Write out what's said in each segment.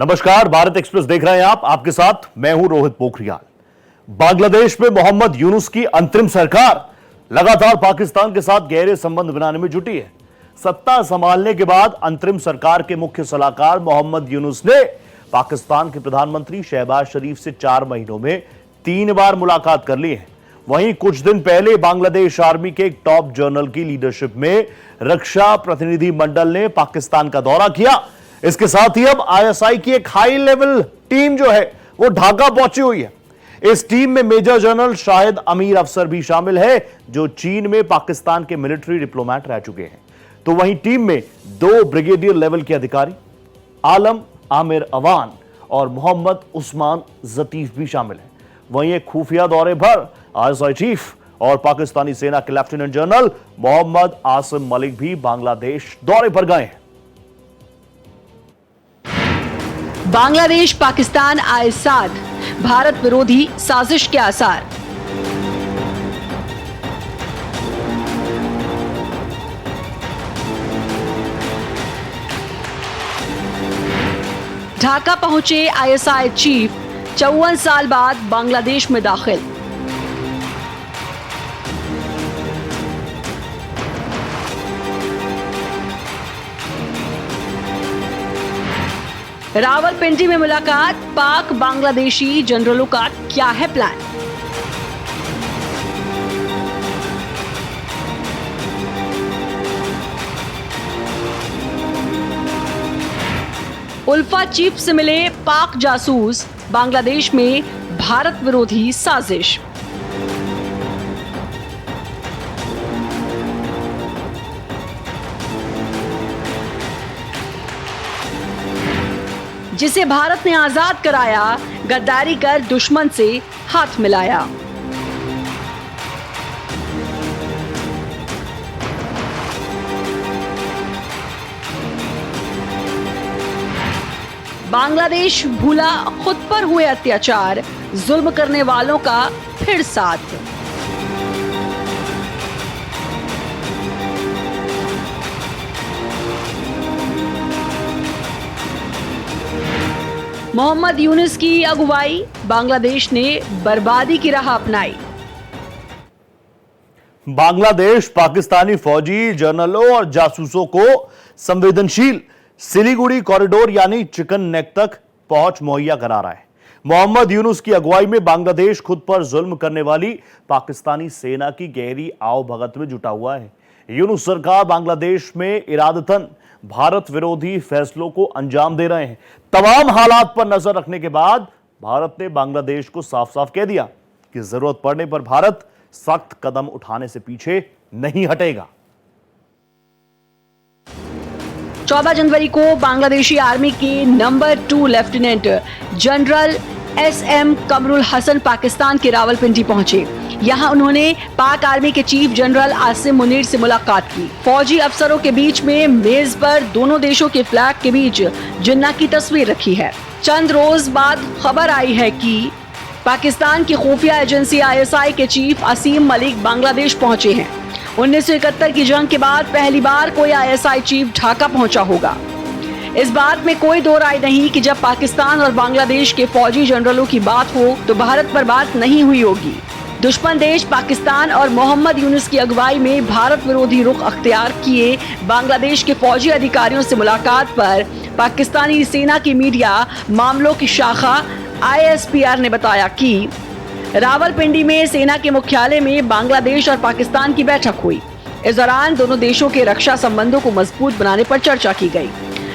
नमस्कार, भारत एक्सप्रेस देख रहे हैं आप। आपके साथ मैं हूं रोहित पोखरियाल। बांग्लादेश में मोहम्मद यूनुस की अंतरिम सरकार लगातार पाकिस्तान के साथ गहरे संबंध बनाने में जुटी है। सत्ता संभालने के बाद अंतरिम सरकार के मुख्य सलाहकार मोहम्मद यूनुस ने पाकिस्तान के प्रधानमंत्री शहबाज शरीफ से 4 महीनों में 3 बार मुलाकात कर ली है। वहीं कुछ दिन पहले बांग्लादेश आर्मी के एक टॉप जनरल की लीडरशिप में रक्षा प्रतिनिधि मंडल ने पाकिस्तान का दौरा किया। इसके साथ ही अब आईएसआई की एक हाई लेवल टीम जो है वो ढाका पहुंची हुई है। इस टीम में मेजर जनरल शाहिद अमीर अफसर भी शामिल है, जो चीन में पाकिस्तान के मिलिट्री डिप्लोमेट रह चुके हैं। तो वहीं टीम में 2 ब्रिगेडियर लेवल के अधिकारी आलम आमिर अवान और मोहम्मद उस्मान जतीफ भी शामिल हैं। वहीं एक खुफिया दौरे पर आईएसआई चीफ और पाकिस्तानी सेना के लेफ्टिनेंट जनरल मोहम्मद आसिम मलिक भी बांग्लादेश दौरे पर गए हैं। बांग्लादेश पाकिस्तान आए साथ भारत विरोधी साजिश के आसार। ढाका पहुंचे आईएसआई चीफ, 54 साल बाद बांग्लादेश में दाखिल। रावलपिंडी में मुलाकात, पाक बांग्लादेशी जनरलों का क्या है प्लान? उल्फा चीफ से मिले पाक जासूस, बांग्लादेश में भारत विरोधी साजिश। जिसे भारत ने आजाद कराया, गद्दारी कर दुश्मन से हाथ मिलाया। बांग्लादेश भूला खुद पर हुए अत्याचार, जुल्म करने वालों का फिर साथ। मोहम्मद यूनुस की अगुवाई, बांग्लादेश ने बर्बादी की राह अपनाई। बांग्लादेश पाकिस्तानी फौजी जनरलों और जासूसों को संवेदनशील सिलीगुड़ी कॉरिडोर यानी चिकन नेक तक पहुंच मुहैया करा रहा है। मोहम्मद यूनुस की अगुवाई में बांग्लादेश खुद पर जुल्म करने वाली पाकिस्तानी सेना की गहरी आवभगत में जुटा हुआ है। यूनुस सरकार बांग्लादेश में इरादतन भारत विरोधी फैसलों को अंजाम दे रहे हैं। तमाम हालात पर नजर रखने के बाद भारत ने बांग्लादेश को साफ साफ कह दिया कि जरूरत पड़ने पर भारत सख्त कदम उठाने से पीछे नहीं हटेगा। 14 जनवरी को बांग्लादेशी आर्मी के number 2 lieutenant general SM Kamrul Hasan Pakistan के रावलपिंडी पहुंचे। यहां उन्होंने पाक आर्मी के चीफ जनरल आसिम मुनीर से मुलाकात की। फौजी अफसरों के बीच में मेज पर दोनों देशों के फ्लैग के बीच जिन्ना की तस्वीर रखी है। चंद रोज बाद खबर आई है कि पाकिस्तान की खुफिया एजेंसी आईएसआई के चीफ आसिम मलिक बांग्लादेश पहुंचे हैं। 1971 की जंग के बाद पहली बार कोई आईएसआई चीफ ढाका पहुंचा होगा। इस बात में कोई दो राय नहीं कि जब पाकिस्तान और बांग्लादेश के फौजी जनरलों की बात हो तो भारत पर बात नहीं हुई होगी। दुश्मन देश पाकिस्तान और मोहम्मद यूनुस की अगुवाई में भारत विरोधी रुख अख्तियार किए बांग्लादेश के फौजी अधिकारियों से मुलाकात पर पाकिस्तानी सेना की मीडिया मामलों की शाखा आईएसपीआर ने बताया कि रावलपिंडी में सेना के मुख्यालय में बांग्लादेश और पाकिस्तान की बैठक हुई। इस दौरान दोनों देशों के रक्षा संबंधों को मजबूत बनाने पर चर्चा की गई।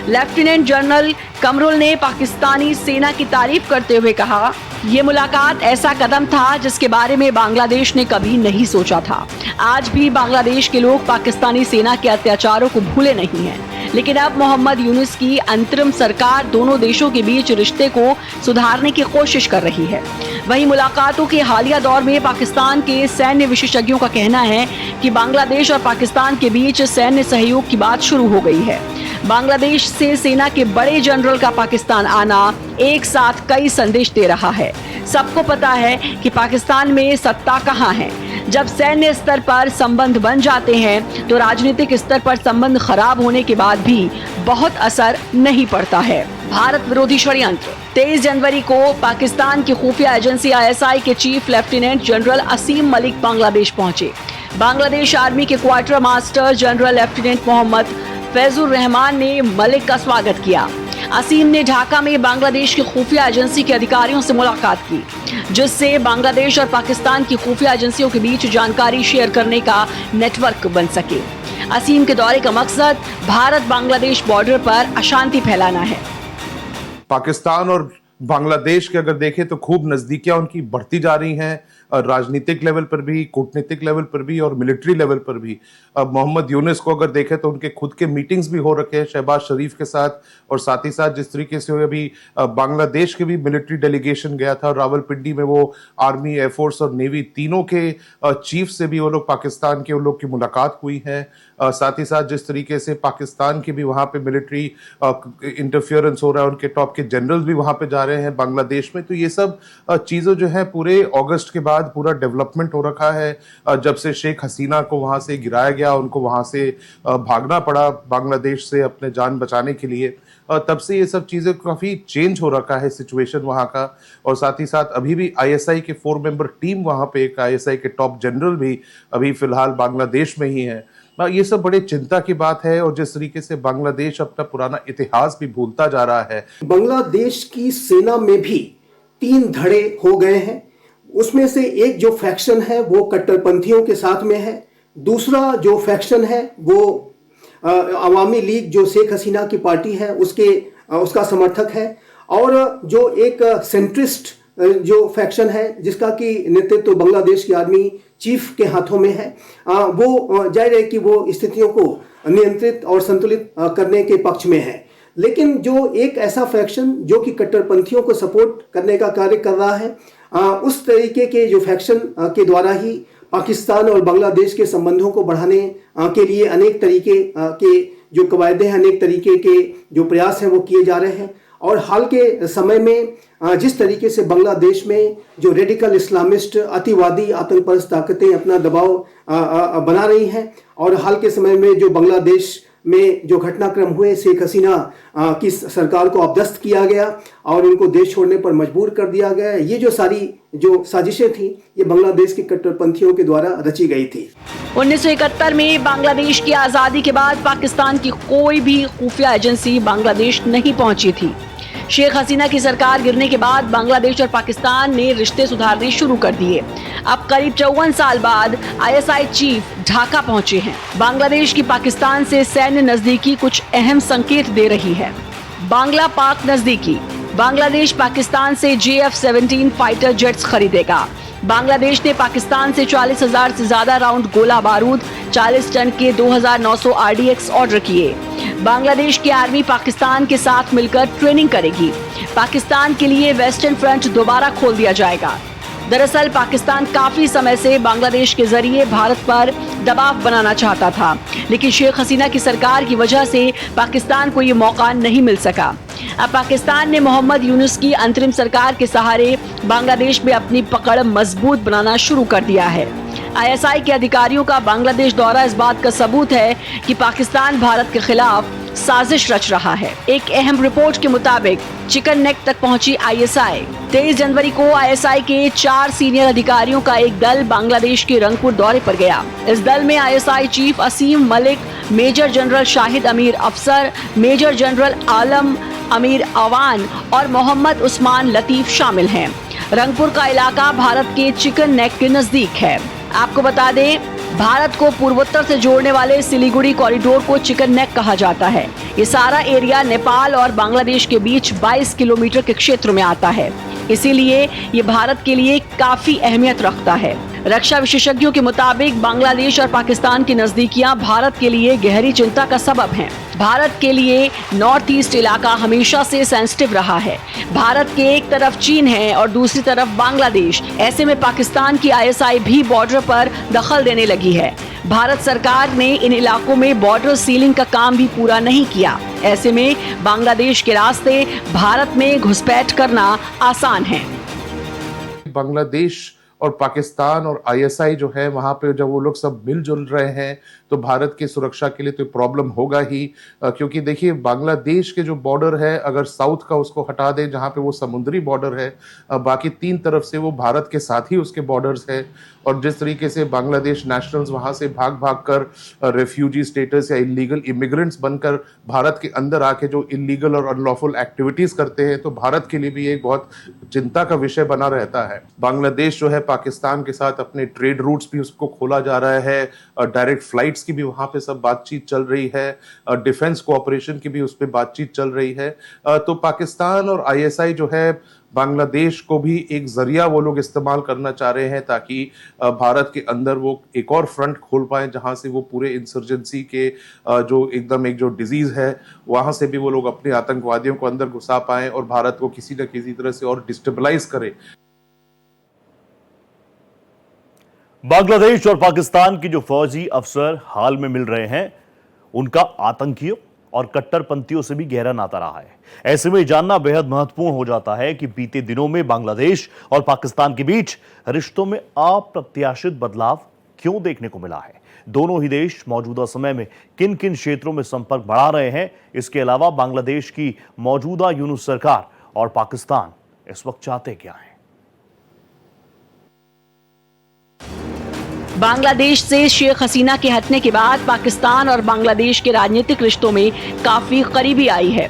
लेफ्टिनेंट जनरल कमरुल ने पाकिस्तानी सेना की तारीफ करते हुए कहा, ये मुलाकात ऐसा कदम था जिसके बारे में बांग्लादेश ने कभी नहीं सोचा था। आज भी बांग्लादेश के लोग पाकिस्तानी सेना के अत्याचारों को भूले नहीं हैं, लेकिन अब मोहम्मद यूनुस की अंतरिम सरकार दोनों देशों के बीच रिश्ते को सुधारने की कोशिश कर रही है। वहीं मुलाकातों के हालिया दौर में पाकिस्तान के सैन्य विशेषज्ञों का कहना है कि बांग्लादेश और पाकिस्तान के बीच सैन्य सहयोग की बात शुरू हो गई है। बांग्लादेश से सेना के बड़े जनरल का पाकिस्तान आना एक साथ कई संदेश दे रहा है। सबको पता है कि पाकिस्तान में सत्ता कहां है। जब सैन्य स्तर पर संबंध बन जाते हैं तो राजनीतिक स्तर पर संबंध खराब होने के बाद भी बहुत असर नहीं पड़ता है। भारत विरोधी षड्यंत्र। 23 जनवरी को पाकिस्तान की खुफिया एजेंसी ISI के chief lieutenant general Asim Malik Bangladesh पहुंचे। बांग्लादेश आर्मी के quarter master general lieutenant Mohammad Faizur Rahman ने मलिक का स्वागत किया। असीम ने ढाका में बांग्लादेश की खुफिया एजेंसी के अधिकारियों से मुलाकात की, जिससे बांग्लादेश और पाकिस्तान की खुफिया एजेंसियों के बीच जानकारी शेयर करने का नेटवर्क बन सके। असीम के दौरे का मकसद भारत बांग्लादेश बॉर्डर पर अशांति फैलाना है। पाकिस्तान और बांग्लादेश के अगर देखें तो खूब नजदीकियां उनकी बढ़ती जा रही हैं, राजनीतिक लेवल पर भी, कूटनीतिक लेवल पर भी और मिलिट्री लेवल पर भी। अब मोहम्मद यूनुस को अगर देखें तो उनके खुद के मीटिंग्स भी हो रखे हैं शहबाज शरीफ के साथ, और साथ ही साथ जिस तरीके से अभी बांग्लादेश के भी मिलिट्री डेलीगेशन गया था रावलपिंडी में, वो आर्मी, एयरफोर्स और नेवी तीनों के चीफ से भी वो लोग पाकिस्तान के उन लोग की मुलाकात हुई है। साथ ही साथ जिस तरीके से पाकिस्तान की भी वहाँ पे मिलिट्री इंटरफियरेंस हो रहा है, उनके टॉप के जनरल्स भी वहाँ पे जा रहे हैं बांग्लादेश में, तो ये सब चीज़ें जो है पूरे अगस्त के बाद पूरा डेवलपमेंट हो रखा है। जब से शेख हसीना को वहाँ से गिराया गया, उनको वहाँ से भागना पड़ा बांग्लादेश से अपने जान बचाने के लिए, तब से ये सब चीज़ें काफ़ी चेंज हो रखा है सिचुएशन वहाँ का। और साथ ही साथ अभी भी ISI के 4 मेंबर टीम वहाँ पे, एक ISI के टॉप जनरल भी अभी फिलहाल बांग्लादेश में ही है। ये सब बड़े चिंता की बात है, और जिस तरीके से बांग्लादेश अपना पुराना इतिहास भी भूलता जा रहा है। बांग्लादेश की सेना में भी 3 धड़े हो गए हैं। उसमें से एक जो फैक्शन है वो कट्टरपंथियों के साथ में है, दूसरा जो फैक्शन है वो अवामी लीग जो शेख हसीना की पार्टी है उसका समर्थक है, और जो एक सेंट्रिस्ट जो फैक्शन है जिसका कि नेतृत्व बांग्लादेश की आर्मी चीफ के हाथों में है, वो जाहिर है कि वो स्थितियों को नियंत्रित और संतुलित करने के पक्ष में है। लेकिन जो एक ऐसा फैक्शन जो कि कट्टरपंथियों को सपोर्ट करने का कार्य कर रहा है, उस तरीके के जो फैक्शन के द्वारा ही पाकिस्तान और बांग्लादेश के संबंधों को बढ़ाने के लिए अनेक तरीके के जो कवायदे हैं, अनेक तरीके के जो प्रयास हैं वो किए जा रहे हैं। और हाल के समय में जिस तरीके से बांग्लादेश में जो रेडिकल इस्लामिस्ट अतिवादी आतंकवादी ताकतें अपना दबाव बना रही हैं, और हाल के समय में जो बांग्लादेश में जो घटनाक्रम हुए, शेख हसीना की सरकार को अपदस्थ किया गया और उनको देश छोड़ने पर मजबूर कर दिया गया, ये जो सारी जो साजिशें थी ये बांग्लादेश के कट्टरपंथियों के द्वारा रची गई थी। 1971 में बांग्लादेश की आजादी के बाद पाकिस्तान की कोई भी खुफिया एजेंसी बांग्लादेश नहीं पहुंची थी। शेख हसीना की सरकार गिरने के बाद बांग्लादेश और पाकिस्तान ने रिश्ते सुधारने शुरू कर दिए। अब करीब 54 साल बाद ISI चीफ ढाका पहुंचे हैं। बांग्लादेश की पाकिस्तान से सैन्य नजदीकी कुछ अहम संकेत दे रही है। बांग्ला पाक नजदीकी। बांग्लादेश पाकिस्तान से JF-17 फाइटर जेट्स खरीदेगा। बांग्लादेश ने पाकिस्तान से 40,000 से ज्यादा राउंड गोला बारूद, 40 टन के 2,900 RDX ऑर्डर किए। बांग्लादेश की आर्मी पाकिस्तान के साथ मिलकर ट्रेनिंग करेगी। पाकिस्तान के लिए वेस्टर्न फ्रंट दोबारा खोल दिया जाएगा। दरअसल पाकिस्तान काफी समय से बांग्लादेश के जरिए भारत पर दबाव बनाना चाहता था, लेकिन शेख हसीना की सरकार की वजह से पाकिस्तान को ये मौका नहीं मिल सका। अब पाकिस्तान ने मोहम्मद यूनुस की अंतरिम सरकार के सहारे बांग्लादेश में अपनी पकड़ मजबूत बनाना शुरू कर दिया है। ISI के अधिकारियों का बांग्लादेश दौरा इस बात का सबूत है कि पाकिस्तान भारत के खिलाफ साजिश रच रहा है। एक अहम रिपोर्ट के मुताबिक चिकन नेक तक पहुंची ISI। 23 जनवरी को ISI के 4 सीनियर अधिकारियों का एक दल बांग्लादेश के रंगपुर दौरे पर गया। इस दल में ISI चीफ असीम मलिक, मेजर जनरल शाहिद अमीर अफसर, मेजर जनरल आलम अमीर अवान और मोहम्मद उस्मान लतीफ शामिल हैं। रंगपुर का इलाका भारत के चिकन नेक के नजदीक है। आपको बता दें, भारत को पूर्वोत्तर से जोड़ने वाले सिलीगुड़ी कॉरिडोर को चिकन नेक कहा जाता है। ये सारा एरिया नेपाल और बांग्लादेश के बीच 22 किलोमीटर के क्षेत्र में आता है, इसीलिए ये भारत के लिए काफी अहमियत रखता है। रक्षा विशेषज्ञों के मुताबिक बांग्लादेश और पाकिस्तान की नजदीकियां भारत के लिए गहरी चिंता का सबब हैं। भारत के लिए नॉर्थ ईस्ट इलाका हमेशा से सेंसिटिव रहा है। भारत के एक तरफ चीन है और दूसरी तरफ बांग्लादेश। ऐसे में पाकिस्तान की ISI भी बॉर्डर पर दखल देने लगी है। भारत सरकार ने इन इलाकों में बॉर्डर सीलिंग का काम भी पूरा नहीं किया। ऐसे में बांग्लादेश के रास्ते भारत में घुसपैठ करना आसान है। बांग्लादेश और पाकिस्तान और आईएसआई जो है वहां पे जब वो लोग सब मिलजुल रहे हैं तो भारत की सुरक्षा के लिए तो प्रॉब्लम होगा ही, क्योंकि देखिए बांग्लादेश के जो बॉर्डर है अगर साउथ का उसको हटा दें जहां पे वो समुद्री बॉर्डर है, बाकी 3 तरफ से वो भारत के साथ ही उसके बॉर्डर्स है। और जिस तरीके से बांग्लादेश नेशनल्स वहां से भाग भाग कर रेफ्यूजी स्टेटस या इलीगल इमिग्रेंट्स बनकर भारत के अंदर आके जो इलीगल और अनलॉफुल एक्टिविटीज करते हैं, तो भारत के लिए भी एक बहुत चिंता का विषय बना रहता है। बांग्लादेश जो है पाकिस्तान के साथ अपने ट्रेड रूट्स भी उसको खोला जा रहा है, डायरेक्ट फ्लाइट्स की भी वहां पे सब बातचीत चल रही है, डिफेंस कोऑपरेशन की भी उस पर बातचीत चल रही है। तो पाकिस्तान और आईएसआई जो है बांग्लादेश को भी एक जरिया वो लोग इस्तेमाल करना चाह रहे हैं ताकि भारत के अंदर वो एक और फ्रंट खोल पाए जहां से वो पूरे इंसर्जेंसी के जो एकदम एक जो डिजीज है वहां से भी वो लोग अपने आतंकवादियों को अंदर घुसा पाए और भारत को किसी न किसी तरह से और डिस्टेबलाइज करे। बांग्लादेश और पाकिस्तान के जो फौजी अफसर हाल में मिल रहे हैं उनका आतंकियों और कट्टरपंथियों से भी गहरा नाता रहा है। ऐसे में जानना बेहद महत्वपूर्ण हो जाता है कि बीते दिनों में बांग्लादेश और पाकिस्तान के बीच रिश्तों में अप्रत्याशित बदलाव क्यों देखने को मिला है। दोनों ही देश मौजूदा समय में किन किन क्षेत्रों में संपर्क बढ़ा रहे हैं, इसके अलावा बांग्लादेश की मौजूदा यूनुस सरकार और पाकिस्तान इस वक्त चाहते क्या हैं। बांग्लादेश से शेख हसीना के हटने के बाद पाकिस्तान और बांग्लादेश के राजनीतिक रिश्तों में काफी करीबी आई है।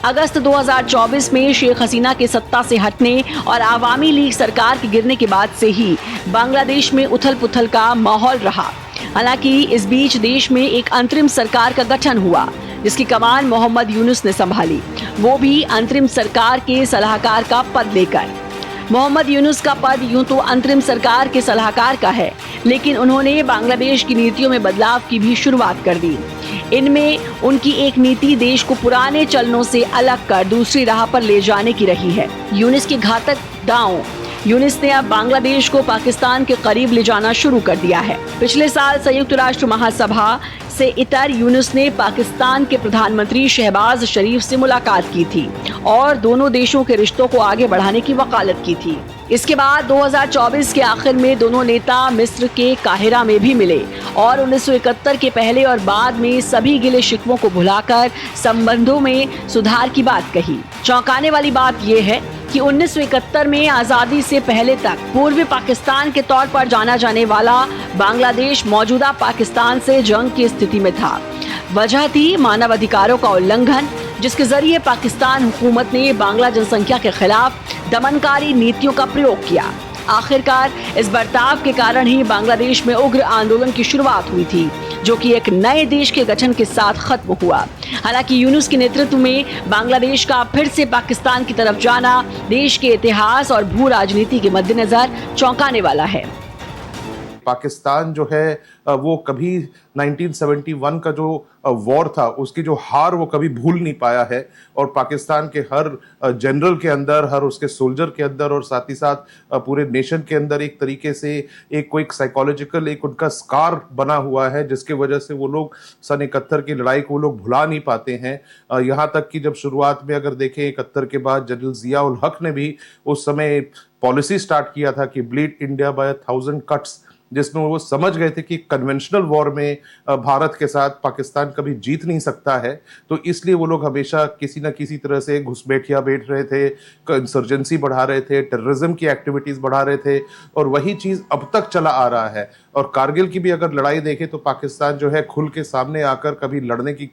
अगस्त 2024 में शेख हसीना के सत्ता से हटने और आवामी लीग सरकार के गिरने के बाद से ही बांग्लादेश में उथल पुथल का माहौल रहा। हालांकि इस बीच देश में एक अंतरिम सरकार का गठन हुआ जिसकी कमान मोहम्मद यूनुस ने संभाली, वो भी अंतरिम सरकार के सलाहकार का पद लेकर। मोहम्मद यूनुस का पद यूं तो अंतरिम सरकार के सलाहकार का है, लेकिन उन्होंने बांग्लादेश की नीतियों में बदलाव की भी शुरुआत कर दी। इनमें उनकी एक नीति देश को पुराने चलनों से अलग कर दूसरी राह पर ले जाने की रही है। यूनुस के घातक दांव यूनुस ने अब बांग्लादेश को पाकिस्तान के करीब ले जाना शुरू कर दिया है। पिछले साल संयुक्त राष्ट्र महासभा से इतर यूनुस ने पाकिस्तान के प्रधानमंत्री शहबाज शरीफ से मुलाकात की थी और दोनों देशों के रिश्तों को आगे बढ़ाने की वकालत की थी। इसके बाद 2024 के आखिर में दोनों नेता मिस्र के काहिरा में भी मिले और 1971 के पहले और बाद में सभी गिले शिकवों को भुलाकर संबंधों में सुधार की बात कही। चौंकाने वाली बात यह है कि 1971 में आजादी से पहले तक पूर्वी पाकिस्तान के तौर पर जाना जाने वाला बांग्लादेश मौजूदा पाकिस्तान से जंग की स्थिति में था। वजह थी मानव अधिकारों का उल्लंघन, जिसके जरिए पाकिस्तान हुकूमत ने बांग्ला जनसंख्या के खिलाफ दमनकारी नीतियों का प्रयोग किया। आखिरकार इस बर्ताव के कारण ही बांग्लादेश में उग्र आंदोलन की शुरुआत हुई थी, जो कि एक नए देश के गठन के साथ खत्म हुआ। हालांकि यूनुस के नेतृत्व में बांग्लादेश का फिर से पाकिस्तान की तरफ जाना देश के इतिहास और भू राजनीति के मद्देनजर चौंकाने वाला है। पाकिस्तान जो है वो कभी 1971 का जो वॉर था उसकी जो हार वो कभी भूल नहीं पाया है और पाकिस्तान के हर जनरल के अंदर, हर उसके सोल्जर के अंदर और साथ ही साथ पूरे नेशन के अंदर एक तरीके से एक कोई साइकोलॉजिकल एक उनका स्कार बना हुआ है, जिसके वजह से वो लोग सन 71 की लड़ाई को वो लोग भुला नहीं पाते हैं। यहाँ तक कि जब शुरुआत में अगर देखें 71 के बाद जनरल जिया उल हक ने भी उस समय पॉलिसी स्टार्ट किया था कि ब्लीड इंडिया बाय 1000 कट्स, जिसमें वो समझ गए थे कि कन्वेंशनल वॉर में भारत के साथ पाकिस्तान कभी जीत नहीं सकता है, तो इसलिए वो लोग हमेशा किसी न किसी तरह से घुसपैठिया बैठ रहे थे, इंसर्जेंसी बढ़ा रहे थे, टेररिज्म की एक्टिविटीज बढ़ा रहे थे और वही चीज अब तक चला आ रहा है। और कारगिल की भी अगर लड़ाई देखें तो पाकिस्तान जो है खुल के सामने आकर कभी लड़ने की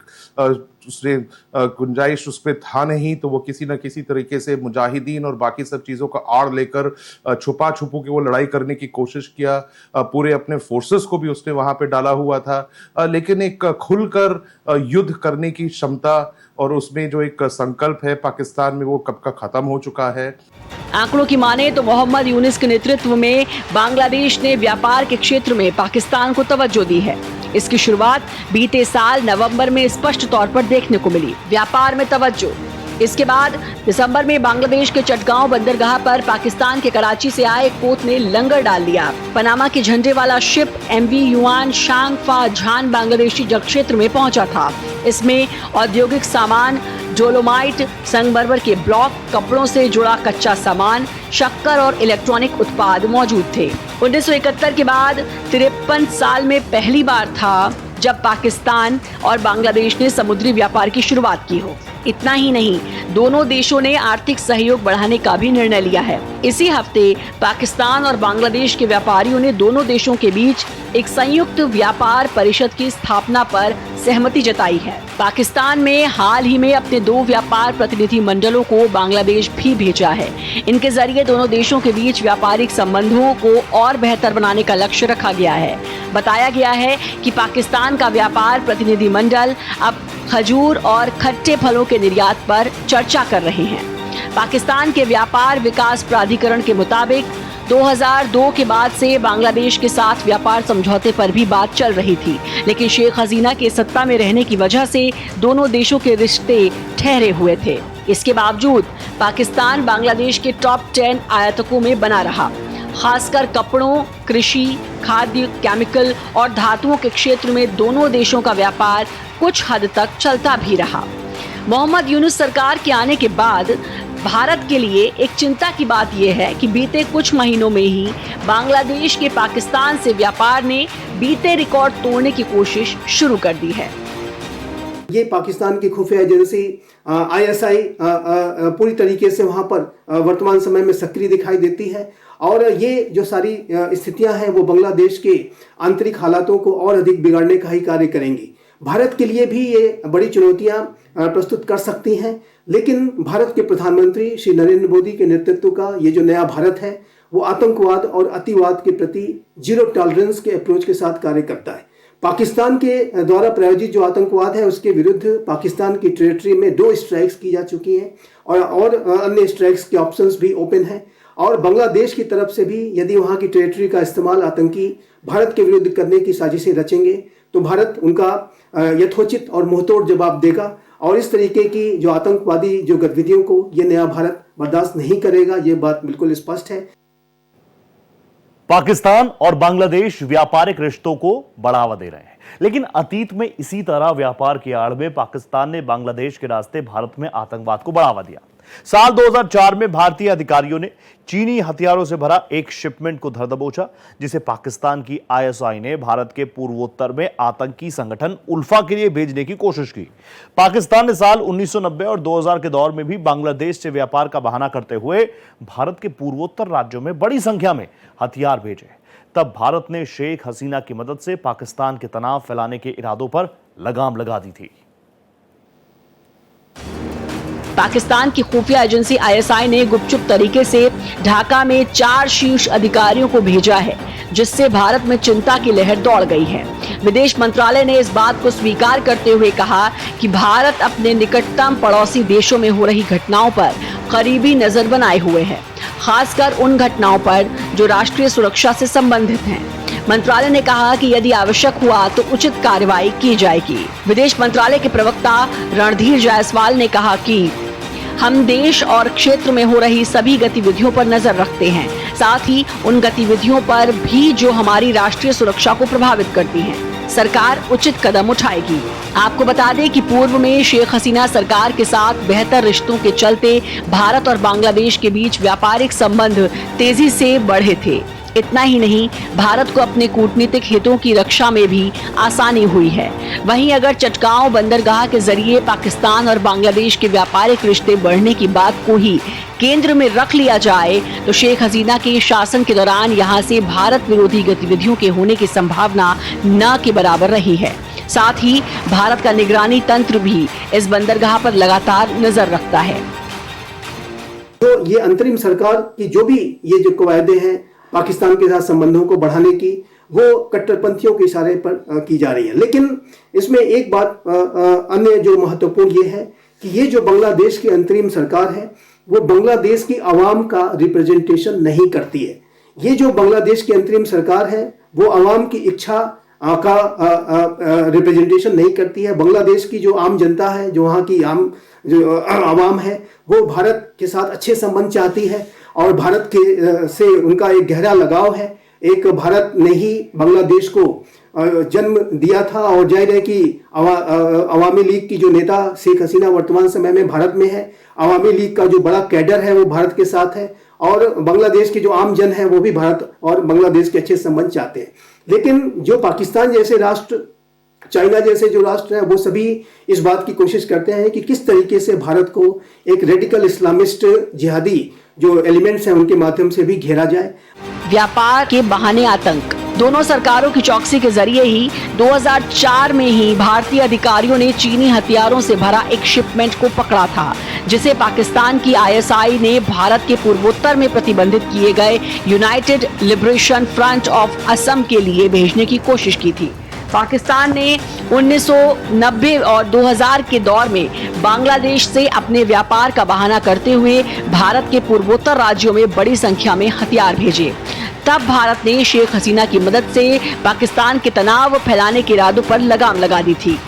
उसने गुंजाइश उस पर था नहीं, तो वो किसी न किसी तरीके से मुजाहिदीन और बाकी सब चीज़ों का आड़ लेकर छुपा छुपू के वो लड़ाई करने की कोशिश किया। पूरे अपने फोर्सेस को भी उसने वहां पे डाला हुआ था, लेकिन एक खुलकर युद्ध करने की क्षमता और उसमें जो एक संकल्प है पाकिस्तान में वो कब का खत्म हो चुका है। आंकड़ों की माने तो मोहम्मद यूनुस के नेतृत्व में बांग्लादेश ने व्यापार के क्षेत्र में पाकिस्तान को तवज्जो दी है। इसकी शुरुआत बीते साल नवंबर में स्पष्ट तौर पर देखने को मिली। व्यापार में तवज्जो, इसके बाद दिसंबर में बांग्लादेश के चटगांव बंदरगाह पर पाकिस्तान के कराची से आए एक पोत ने लंगर डाल दिया। पनामा के झंडे वाला शिप एमवी युआन शांग फा झान बांग्लादेशी जल क्षेत्र में पहुंचा था। इसमें औद्योगिक सामान, डोलोमाइट, संगमरमर के ब्लॉक, कपड़ों से जुड़ा कच्चा सामान, शक्कर और इलेक्ट्रॉनिक उत्पाद मौजूद थे। 1971 के बाद 53 साल में पहली बार था जब पाकिस्तान और बांग्लादेश ने समुद्री व्यापार की शुरुआत की हो। इतना ही नहीं, दोनों देशों ने आर्थिक सहयोग बढ़ाने का भी निर्णय लिया है। इसी हफ्ते पाकिस्तान और बांग्लादेश के व्यापारियों ने दोनों देशों के बीच एक संयुक्त व्यापार परिषद की स्थापना पर सहमति जताई है। पाकिस्तान में हाल ही में अपने 2 व्यापार प्रतिनिधि मंडलों को बांग्लादेश भी भेजा है। इनके जरिए दोनों देशों के बीच व्यापारिक संबंधों को और बेहतर बनाने का लक्ष्य रखा गया है। बताया गया है कि पाकिस्तान का व्यापार प्रतिनिधि मंडल अब खजूर और खट्टे फलों के निर्यात पर चर्चा कर रहे हैं। पाकिस्तान के व्यापार विकास प्राधिकरण के मुताबिक 2002 के बाद से बांग्लादेश के साथ व्यापार समझौते पर भी बात चल रही थी, लेकिन शेख हसीना के सत्ता में रहने की वजह से दोनों देशों के रिश्ते ठहरे हुए थे। इसके बावजूद पाकिस्तान बांग्लादेश के टॉप 10 आयातकों में बना रहा। खासकर कपड़ों, कृषि, खाद्य, केमिकल और धातुओं के क्षेत्र में दोनों देशों का व्यापार कुछ हद तक चलता भी रहा। मोहम्मद यूनुस सरकार के आने के बाद भारत के लिए एक चिंता की बात यह है कि बीते कुछ महीनों में ही बांग्लादेश के पाकिस्तान से व्यापार ने बीते रिकॉर्ड तोड़ने की कोशिश शुरू कर दी है। ये पाकिस्तान की खुफिया एजेंसी ISI पूरी तरीके से वहां पर वर्तमान समय में सक्रिय दिखाई देती है और ये जो सारी स्थितियां हैं वो बांग्लादेश के आंतरिक हालातों को और अधिक बिगाड़ने का ही कार्य करेंगी। भारत के लिए भी ये बड़ी चुनौतियां प्रस्तुत कर सकती हैं, लेकिन भारत के प्रधानमंत्री श्री नरेंद्र मोदी के नेतृत्व का ये जो नया भारत है वो आतंकवाद और अतिवाद के प्रति जीरो टॉलरेंस के अप्रोच के साथ कार्य करता है। पाकिस्तान के द्वारा प्रायोजित जो आतंकवाद है उसके विरुद्ध पाकिस्तान की टेरिटरी में 2 स्ट्राइक्स की जा चुकी हैं और अन्य स्ट्राइक्स के ऑप्शंस भी ओपन हैं और बांग्लादेश की तरफ से भी यदि वहां की टेरिटरी का इस्तेमाल आतंकी भारत के विरुद्ध करने की साजिशें रचेंगे तो भारत उनका यथोचित और मुंहतोड़ जवाब देगा और इस तरीके की जो आतंकवादी जो गतिविधियों को ये नया भारत बर्दाश्त नहीं करेगा। ये बात बिल्कुल स्पष्ट है। पाकिस्तान और बांग्लादेश व्यापारिक रिश्तों को बढ़ावा दे रहे हैं, लेकिन अतीत में इसी तरह व्यापार की आड़ में पाकिस्तान ने बांग्लादेश के रास्ते भारत में आतंकवाद को बढ़ावा दिया। साल 2004 में भारतीय अधिकारियों ने चीनी हथियारों से भरा एक शिपमेंट को धर दबोचा, जिसे पाकिस्तान की ISI ने भारत के पूर्वोत्तर में आतंकी संगठन उल्फा के लिए भेजने की कोशिश की। पाकिस्तान ने साल 1990 और 2000 के दौर में भी बांग्लादेश से व्यापार का बहाना करते हुए भारत के पूर्वोत्तर राज्यों में बड़ी संख्या में हथियार भेजे। तब भारत ने शेख हसीना की मदद से पाकिस्तान के तनाव फैलाने के इरादों पर लगाम लगा दी थी। पाकिस्तान की खुफिया एजेंसी ISI ने गुपचुप तरीके से ढाका में 4 शीर्ष अधिकारियों को भेजा है, जिससे भारत में चिंता की लहर दौड़ गई है। विदेश मंत्रालय ने इस बात को स्वीकार करते हुए कहा कि भारत अपने निकटतम पड़ोसी देशों में हो रही घटनाओं पर करीबी नजर बनाए हुए है, खासकर उन घटनाओं पर जो राष्ट्रीय सुरक्षा से संबंधित हैं। मंत्रालय ने कहा कि यदि आवश्यक हुआ तो उचित कार्रवाई की जाएगी। विदेश मंत्रालय के प्रवक्ता रणधीर जायसवाल ने कहा कि हम देश और क्षेत्र में हो रही सभी गतिविधियों पर नजर रखते हैं, साथ ही उन गतिविधियों पर भी जो हमारी राष्ट्रीय सुरक्षा को प्रभावित करती हैं। सरकार उचित कदम उठाएगी। आपको बता दें कि पूर्व में शेख हसीना सरकार के साथ बेहतर रिश्तों के चलते भारत और बांग्लादेश के बीच व्यापारिक संबंध तेजी से बढ़े थे। इतना ही नहीं, भारत को अपने कूटनीतिक हितों की रक्षा में भी आसानी हुई है। वहीं अगर चटगांव बंदरगाह के जरिए पाकिस्तान और बांग्लादेश के व्यापारिक रिश्ते बढ़ने की बात को ही केंद्र में रख लिया जाए तो शेख हसीना के शासन के दौरान यहां से भारत विरोधी गतिविधियों के होने की संभावना न के बराबर रही है। साथ ही भारत का निगरानी तंत्र भी इस बंदरगाह पर लगातार नजर रखता है। तो ये अंतरिम सरकार की जो भी ये जो कवायदे हैं पाकिस्तान के साथ संबंधों को बढ़ाने की, वो कट्टरपंथियों के इशारे पर की जा रही है। लेकिन इसमें एक बात अन्य जो महत्वपूर्ण ये है कि ये जो बांग्लादेश की अंतरिम सरकार है वो बांग्लादेश की आवाम का रिप्रेजेंटेशन नहीं करती है। ये जो बांग्लादेश की अंतरिम सरकार है वो आवाम की इच्छा का रिप्रेजेंटेशन नहीं करती है। बांग्लादेश की जो आम जनता है, जो वहाँ की आम जो आवाम है, वो भारत के साथ अच्छे संबंध चाहती है और भारत के से उनका एक गहरा लगाव है। एक भारत ने ही बांग्लादेश को जन्म दिया था और जाहिर है कि अवामी लीग की जो नेता शेख हसीना वर्तमान समय में भारत में है। अवामी लीग का जो बड़ा कैडर है वो भारत के साथ है और बांग्लादेश के जो आम जन है वो भी भारत और बांग्लादेश के अच्छे संबंध चाहते हैं। लेकिन जो पाकिस्तान जैसे राष्ट्र, चाइना जैसे जो राष्ट्र हैं, वो सभी इस बात की कोशिश करते हैं कि किस तरीके से भारत को एक रेडिकल इस्लामिस्ट जिहादी जो एलिमेंट्स हैं उनके माध्यम से भी घेरा जाए। व्यापार के बहाने आतंक, दोनों सरकारों की चौकसी के जरिए ही 2004 में ही भारतीय अधिकारियों ने चीनी हथियारों से भरा एक शिपमेंट को पकड़ा था, जिसे पाकिस्तान की आईएसआई ने भारत के पूर्वोत्तर में प्रतिबंधित किए गए United liberation front of Assam के लिए भेजने की कोशिश की थी। पाकिस्तान ने 1990 और 2000 के दौर में बांग्लादेश से अपने व्यापार का बहाना करते हुए भारत के पूर्वोत्तर राज्यों में बड़ी संख्या में हथियार भेजे। तब भारत ने शेख हसीना की मदद से पाकिस्तान के तनाव फैलाने के इरादों पर लगाम लगा दी थी।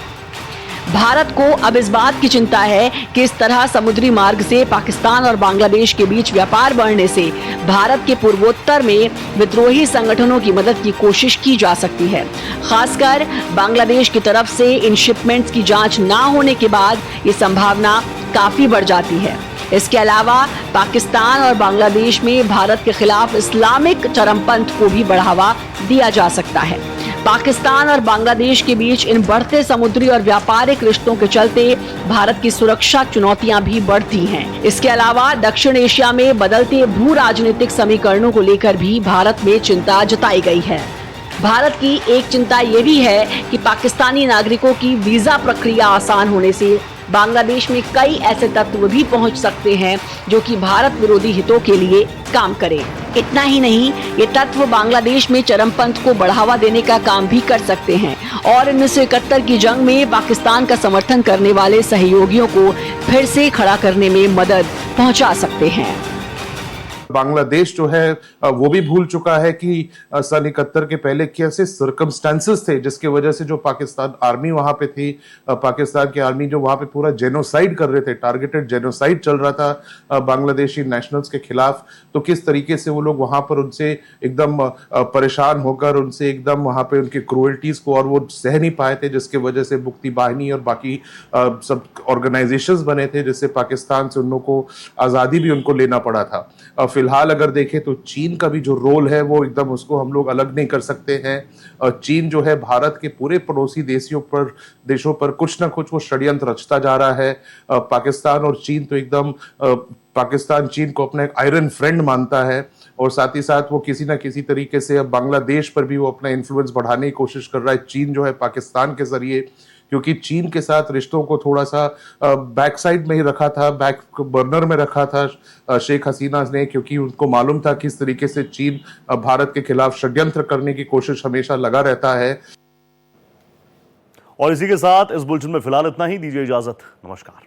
भारत को अब इस बात की चिंता है कि इस तरह समुद्री मार्ग से पाकिस्तान और बांग्लादेश के बीच व्यापार बढ़ने से भारत के पूर्वोत्तर में विद्रोही संगठनों की मदद की कोशिश की जा सकती है। खासकर बांग्लादेश की तरफ से इन शिपमेंट्स की जांच ना होने के बाद ये संभावना काफी बढ़ जाती है। इसके अलावा पाकिस्तान और बांग्लादेश में भारत के खिलाफ इस्लामिक चरमपंथ को भी बढ़ावा दिया जा सकता है। पाकिस्तान और बांग्लादेश के बीच इन बढ़ते समुद्री और व्यापारिक रिश्तों के चलते भारत की सुरक्षा चुनौतियां भी बढ़ती हैं। इसके अलावा दक्षिण एशिया में बदलते भू राजनीतिक समीकरणों को लेकर भी भारत में चिंता जताई गई है। भारत की एक चिंता ये भी है कि पाकिस्तानी नागरिकों की वीजा प्रक्रिया आसान होने से बांग्लादेश में कई ऐसे तत्व भी पहुंच सकते हैं जो कि भारत विरोधी हितों के लिए काम करें। इतना ही नहीं, ये तत्व बांग्लादेश में चरमपंथ को बढ़ावा देने का काम भी कर सकते हैं और 1971 की जंग में पाकिस्तान का समर्थन करने वाले सहयोगियों को फिर से खड़ा करने में मदद पहुंचा सकते हैं। बांग्लादेश जो है वो भी भूल चुका है कि सन 71 के पहले कैसे सर्कमस्टांसेस थे जिसकी वजह से जो पाकिस्तान आर्मी वहां पे थी, पाकिस्तान की आर्मी जो वहां पे पूरा जेनोसाइड कर रहे थे, टारगेटेड जेनोसाइड चल रहा था बांग्लादेशी नेशनल्स के खिलाफ। तो किस तरीके से वो लोग वहां पर उनसे एकदम परेशान होकर उनसे एकदम वहां पे उनकी क्रूअल्टीज को और वो सह नहीं पाए थे, जिसकी वजह से मुक्ति बाहिनी और बाकी सब ऑर्गेनाइजेशंस बने थे जिससे पाकिस्तान से उन लोगों को आज़ादी भी उनको लेना पड़ा था। फिलहाल अगर देखें तो चीन का भी जो रोल है वो एकदम उसको हम लोग अलग नहीं कर सकते हैं। चीन जो है भारत के पूरे पड़ोसी देशों पर कुछ ना कुछ वो षड्यंत्र रचता जा रहा है। पाकिस्तान और चीन तो एकदम पाकिस्तान चीन को अपना एक आयरन फ्रेंड मानता है और साथ ही साथ वो किसी ना किसी तरीके से अब बांग्लादेश पर भी वो अपना इन्फ्लुएंस बढ़ाने की कोशिश कर रहा है। चीन जो है पाकिस्तान के जरिए, क्योंकि चीन के साथ रिश्तों को थोड़ा सा बैक साइड में ही रखा था, बैक बर्नर में रखा था शेख हसीना ने, क्योंकि उनको मालूम था किस तरीके से चीन भारत के खिलाफ षड्यंत्र करने की कोशिश हमेशा लगा रहता है। और इसी के साथ इस बुलेटिन में फिलहाल इतना ही। दीजिए इजाजत। नमस्कार।